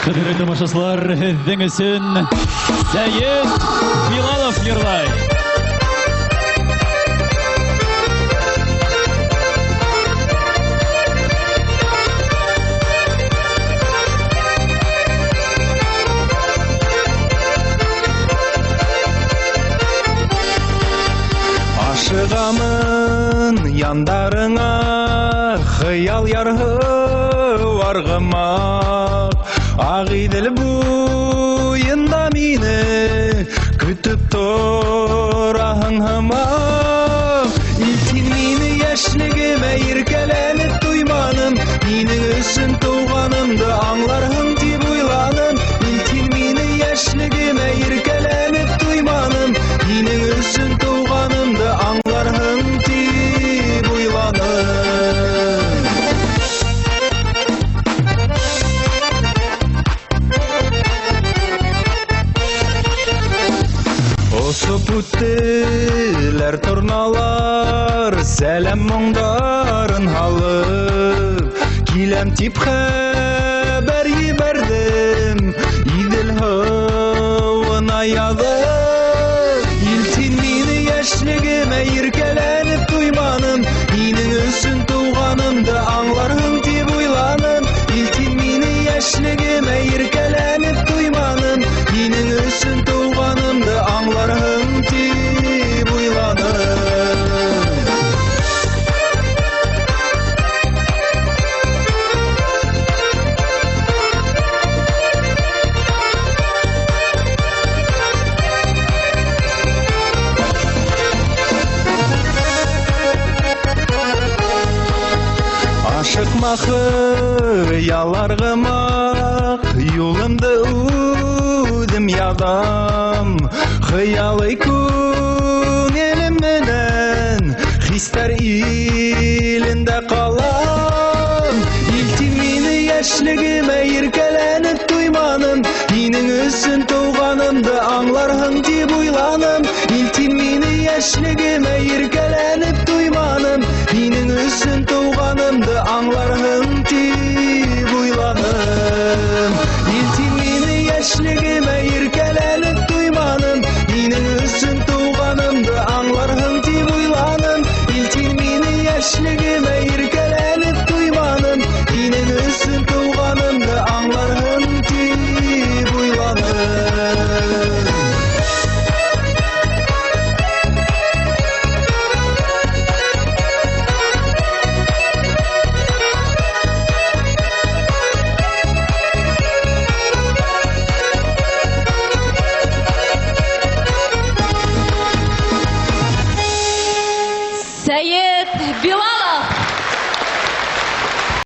Кадірлі тамашашылар, һеҙҙең өсөн Сәйет Билалов йырлай. Ашығамын яндарыңа, хыял ярғы арғымақ. Ағиділ буйында мені күтіп тұрағың хымақ. Илтин мені яшілігіме еркеленіп туйманым, менің үшін туғанымды аңларғың деп ойланым. Илтин мені яшілігіме еркеленіп туйманым, менің үшін туғанымды аңларғың деп ойланым. Осып өттілер тұрналар, сәлем мұңдарын халып, келем тип хәбәр ебәрдім, иділ хауын аядым. Илтин мені яшілігіме еркеленіп туйманым, менің үшін туғанымды аңларғың деп ойланым. Илтин мені яшілігіме еркеленіп туйманым, менің үшін туғанымды аңларғың деп ойланым. Ашықмақы яларғымақ, юлымды үдім ядам. Хыялы көңелім менен хистер илінде қалам. Илтин мені яшілігіме еркеленіп туйманым, менің үшін туғанымды аңларғың деп ойланым. Илтин мені яшілігіме еркеленіп туйманым, менің үшін туғанымды аңларғың деп ойланым. Илтин мені яшілігіме еркеленіп туйманым, менің үшін туғанымды аңларғың деп ойланым. Илтин мені яшілігіме еркеленіп туйманым, менің үшін туғанымды аңларғың деп ойланым. Сәйет Билалов.